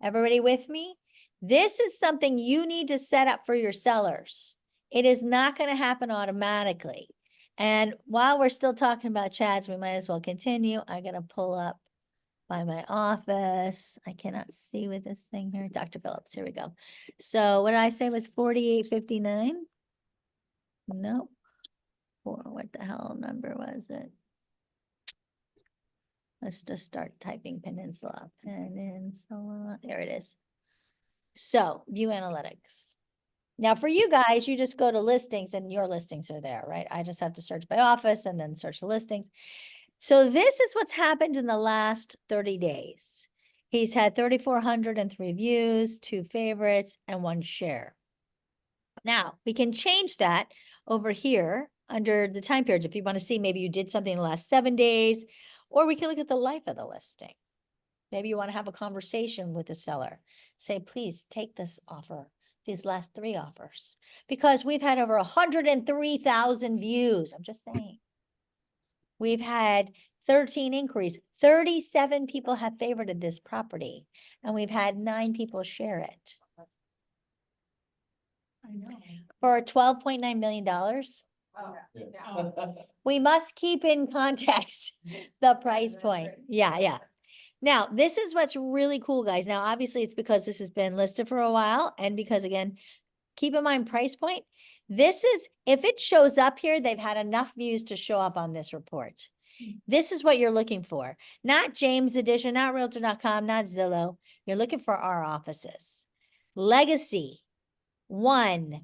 Everybody with me? This is something you need to set up for your sellers. It is not going to happen automatically. And while we're still talking about Chads, we might as well continue. I got to pull up by my office. I cannot see with this thing here. Dr. Phillips, here we go. So what did I say was 48.59? No. What the hell number was it? Let's just start typing Peninsula, there it is. So view analytics. Now for you guys, you just go to listings and your listings are there, right? I just have to search by office and then search the listings. So this is what's happened in the last 30 days. He's had 3,403 views, 2 favorites, and 1 share. Now we can change that over here under the time periods. If you want to see, maybe you did something in the last 7 days, or we can look at the life of the listing. Maybe you want to have a conversation with the seller. Say, please take this offer, these last 3 offers, because we've had over 103,000 views. I'm just saying. We've had 13 inquiries. 37 people have favorited this property, and we've had 9 people share it. I know. For $12.9 million. Oh, Yeah. yeah. We must keep in context the price point. Yeah, yeah. Now, this is what's really cool, guys. Now, obviously, it's because this has been listed for a while, and because, again, keep in mind price point. This is, if it shows up here, they've had enough views to show up on this report. This is what you're looking for. Not James Edition, not Realtor.com, not Zillow. You're looking for our offices. Legacy, 1,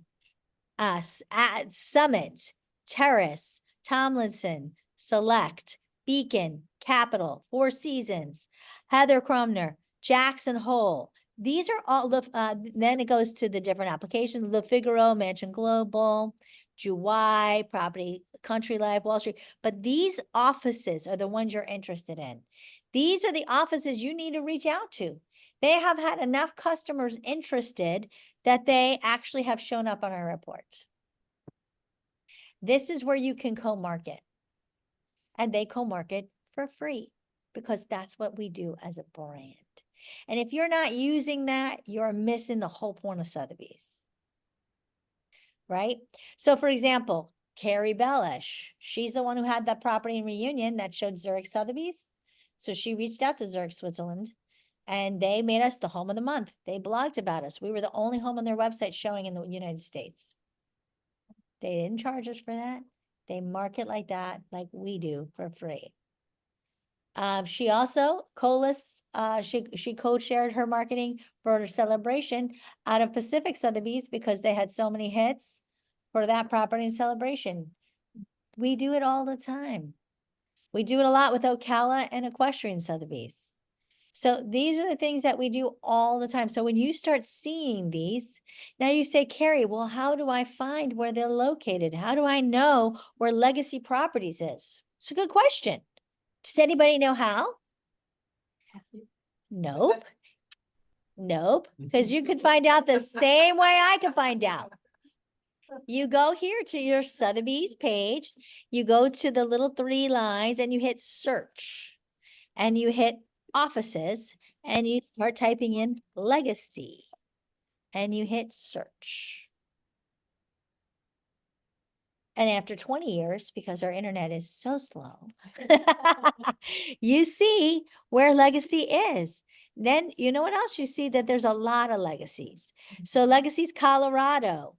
Summit, Terrace, Tomlinson, Select, Beacon, Capital, 4 Seasons, Heather Crumner, Jackson Hole. These are all the, then it goes to the different applications, Le Figaro, Mansion Global, Juwai, Property, Country Life, Wall Street. But these offices are the ones you're interested in. These are the offices you need to reach out to. They have had enough customers interested that they actually have shown up on our report. This is where you can co-market. And they co-market for free because that's what we do as a brand. And if you're not using that, you're missing the whole point of Sotheby's. Right? So for example, Carrie Bellish, she's the one who had that property in Reunion that showed Zurich Sotheby's. So she reached out to Zurich, Switzerland, and they made us the home of the month. They blogged about us. We were the only home on their website showing in the United States. They didn't charge us for that. They market like that, like we do, for free. She also she co-shared her marketing for her Celebration out of Pacific Sotheby's because they had so many hits for that property in Celebration. We do it all the time. We do it a lot with Ocala and Equestrian Sotheby's. So these are the things that we do all the time. So when you start seeing these, now you say, Carrie, well, how do I find where they're located? How do I know where Legacy Properties is? It's a good question. Does anybody know how? Nope. Nope. Because you could find out the same way I can find out. You go here to your Sotheby's page, you go to the little 3 lines and you hit search and you hit offices and you start typing in Legacy and you hit search. And after 20 years, because our internet is so slow, you see where Legacy is. Then you know what else? You see that there's a lot of legacies. So Legacy's Colorado.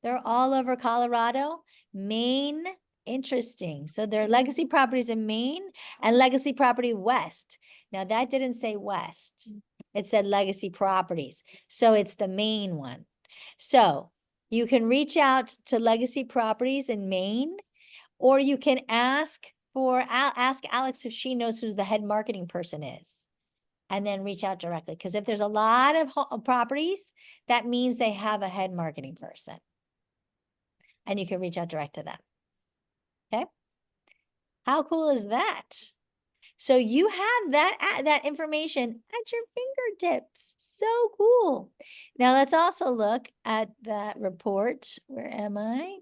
They're all over Colorado. Maine, interesting. So there are Legacy Properties in Maine and Legacy Property West. Now that didn't say West. It said Legacy Properties. So it's the Maine one. So you can reach out to Legacy Properties in Maine, or you can ask Alex if she knows who the head marketing person is, and then reach out directly. Because if there's a lot of properties, that means they have a head marketing person. And you can reach out direct to them. Okay. How cool is that? So you have that information at your fingertips. So cool. Now let's also look at that report. Where am I?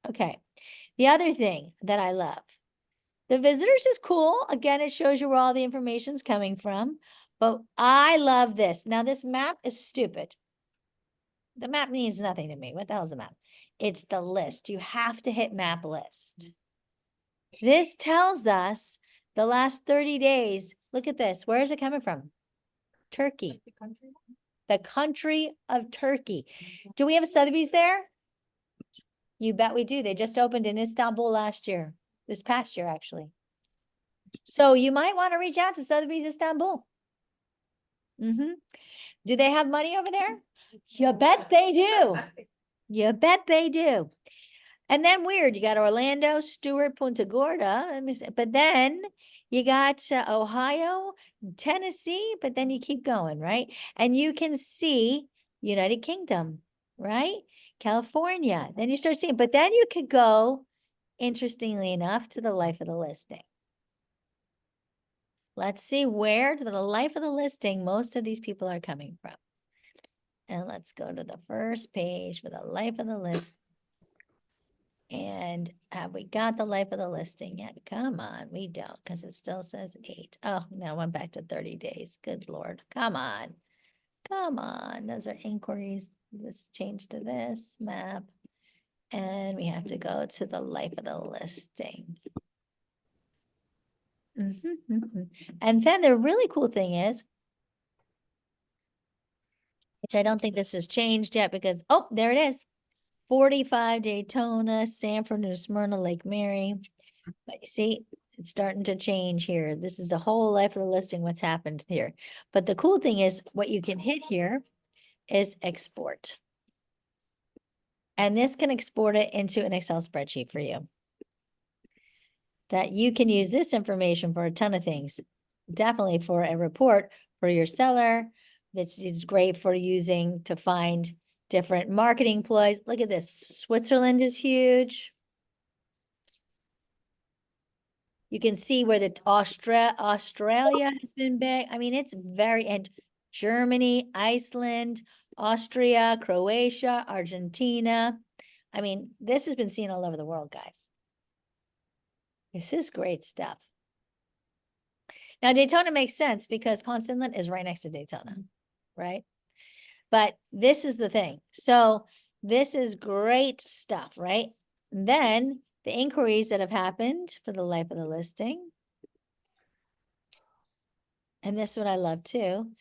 Okay. The other thing that I love, the visitors is cool. Again, it shows you where all the information's coming from, but I love this. Now this map is stupid. The map means nothing to me. What the hell is the map? It's the list. You have to hit map list. This tells us the last 30 days. Look at this. Where is it coming from? Turkey. The country of Turkey. Do we have a Sotheby's there? You bet we do. They just opened in Istanbul last year, this past year, actually. So you might want to reach out to Sotheby's Istanbul. Do they have money over there? You bet they do. You bet they do. And then weird, you got Orlando, Stewart, Punta Gorda, but then you got Ohio, Tennessee, but then you keep going, right? And you can see United Kingdom, right? California. Then you start seeing, but then you could go, interestingly enough, to the life of the listing. Let's see where to the life of the listing most of these people are coming from. And let's go to the first page for the life of the list. And have we got the life of the listing yet? Come on, we don't, because it still says 8. Oh, now I'm back to 30 days. Good Lord. Come on. Come on. Those are inquiries. Let's change to this map. And we have to go to the life of the listing. And then the really cool thing is, which I don't think this has changed yet because, oh, there it is. 45 Daytona, Sanford, New Smyrna, Lake Mary. But you see, it's starting to change here. This is the whole life of the listing, what's happened here. But the cool thing is what you can hit here is export. And this can export it into an Excel spreadsheet for you. That you can use this information for a ton of things. Definitely for a report for your seller. That's it's great for using to find different marketing ploys. Look at this. Switzerland is huge. You can see where the Australia has been big. I mean, it's very, and Germany, Iceland, Austria, Croatia, Argentina. I mean, this has been seen all over the world, guys. This is great stuff. Now, Daytona makes sense because Ponce Inlet is right next to Daytona, right? But this is the thing. So this is great stuff, right? And then the inquiries that have happened for the life of the listing. And this is what I love too,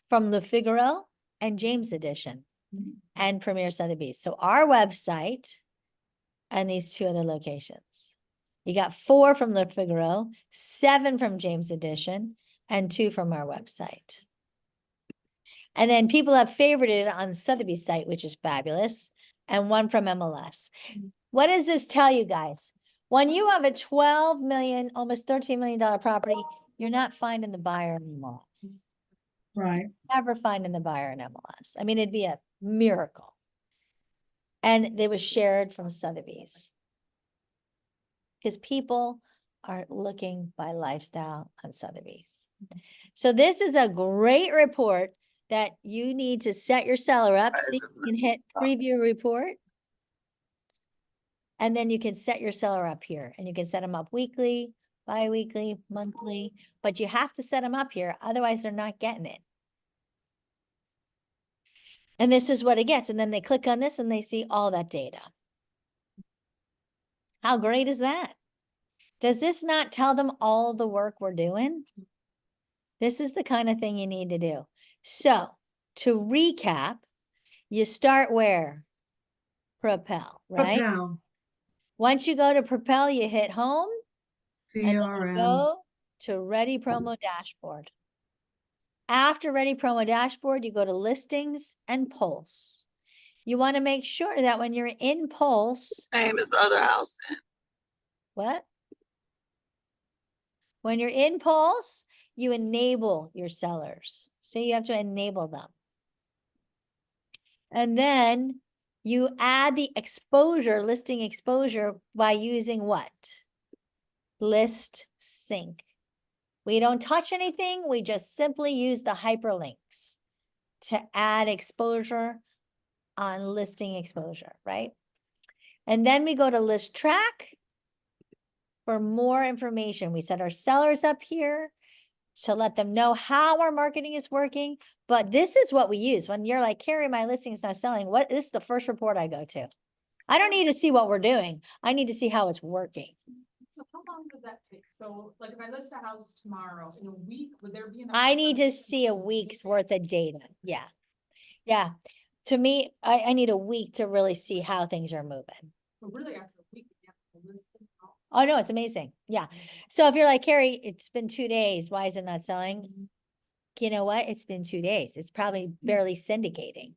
from Le Figaro and James Edition and Premier Sotheby's. So our website and these 2 other locations. You got 4 from Le Figaro, 7 from James Edition, and 2 from our website. And then people have favorited it on Sotheby's site, which is fabulous, and 1 from MLS. What does this tell you guys? When you have a 12 million, almost $13 million property, you're not finding the buyer in MLS. Right. Never finding the buyer in MLS. I mean, it'd be a miracle. And it was shared from Sotheby's. Because people are looking by lifestyle on Sotheby's. So this is a great report that you need to set your seller up. See, you can hit preview report. And then you can set your seller up here and you can set them up weekly, bi-weekly, monthly, but you have to set them up here. Otherwise they're not getting it. And this is what it gets. And then they click on this and they see all that data. How great is that? Does this not tell them all the work we're doing? This is the kind of thing you need to do. So to recap, you start where? Propel, right? Propel. Once you go to Propel, you hit home and then you CRM. go to Ready Promo Dashboard. After Ready Promo Dashboard, you go to Listings and Pulse. You want to make sure that when you're in Pulse. Same as the other house. What? When you're in Pulse, you enable your sellers. So you have to enable them. And then you add the exposure, listing exposure by using what? List sync. We don't touch anything. We just simply use the hyperlinks to add exposure on listing exposure, right? And then we go to list track for more information. We set our sellers up here to let them know how our marketing is working. But this is what we use when you're like, Carrie, my listing is not selling. This is the first report I go to. I don't need to see what we're doing. I need to see how it's working. So how long does that take? So like if I list a house tomorrow, in a week, would there be enough? I need to see a week's worth of data. Yeah. Yeah. To me, I need a week to really see how things are moving. But really after a week, you have to list it out. Oh, no, it's amazing. Yeah. So if you're like, Carrie, it's been 2 days, why is it not selling? You know what? It's been 2 days. It's probably barely syndicating.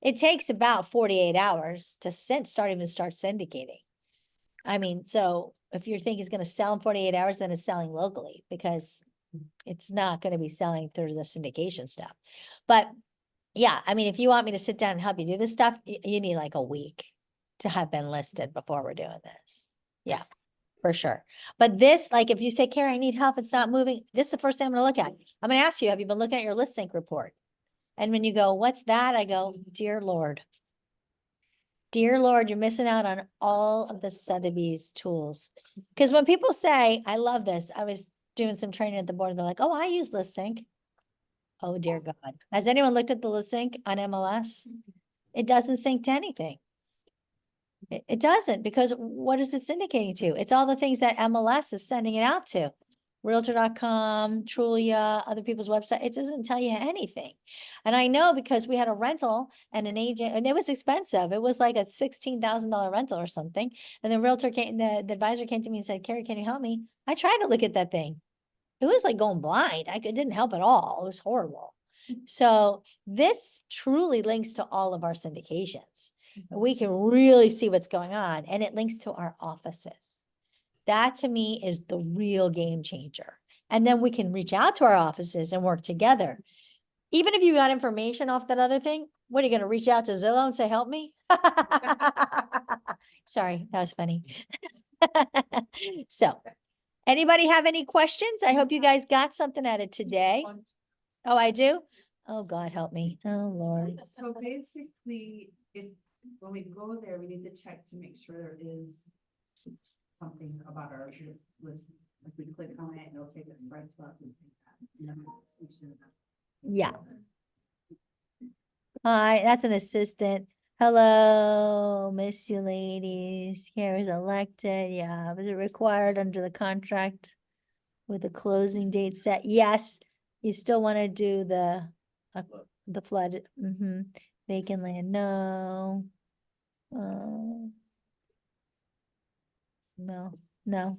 It takes about 48 hours to start syndicating. I mean, so if you think it's gonna sell in 48 hours, then it's selling locally because it's not gonna be selling through the syndication stuff. But yeah, I mean, if you want me to sit down and help you do this stuff, you need like a week to have been listed before we're doing this. Yeah, for sure. But this, like, if you say, Carrie, I need help, it's not moving, this is the first thing I'm gonna look at. I'm gonna ask you, have you been looking at your list sync report? And when you go, what's that? I go, dear Lord. Dear Lord, you're missing out on all of the Sotheby's tools. Because when people say, I love this, I was doing some training at the board, they're like, oh, I use list sync. Oh, dear God. Has anyone looked at the list sync on MLS? It doesn't sync to anything. It doesn't, because what is it syndicating to? It's all the things that MLS is sending it out to. Realtor.com, Trulia, other people's website. It doesn't tell you anything. And I know because we had a rental and an agent, and it was expensive. It was like a $16,000 rental or something. And the realtor came, the advisor came to me and said, Carrie, can you help me? I tried to look at that thing. It was like going blind. It didn't help at all. It was horrible. So this truly links to all of our syndications. We can really see what's going on, and it links to our offices. That to me is the real game changer. And then we can reach out to our offices and work together. Even if you got information off that other thing, what are you going to reach out to Zillow and say, help me? Sorry, that was funny. So anybody have any questions? I hope you guys got something out of today. Oh, I do? Oh, God, help me. Oh, Lord. So basically, when we go there, we need to check to make sure there is something about our list. If we click on it, it'll take us right to us and say that. Yeah. Hi, that's an assistant. Hello, miss you ladies. Carrie's elected. Yeah, was it required under the contract with the closing date set? Yes, you still want to do the flood. Vacant land, no. No, none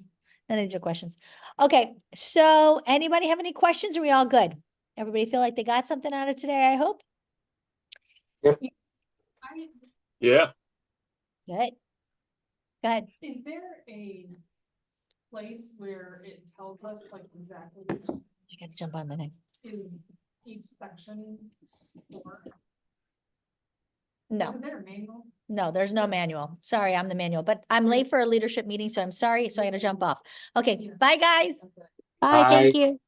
of these are questions. Okay, so anybody have any questions? Are we all good? Everybody feel like they got something out of today, I hope? Yeah. Good. Go ahead. Is there a place where it tells us like exactly I gotta jump on the thing. is each section for? No, Is there a manual? no, there's no manual. Sorry, I'm the manual, but I'm late for a leadership meeting, so I'm sorry. So I gotta jump off. Okay, bye, guys. Bye. Thank you.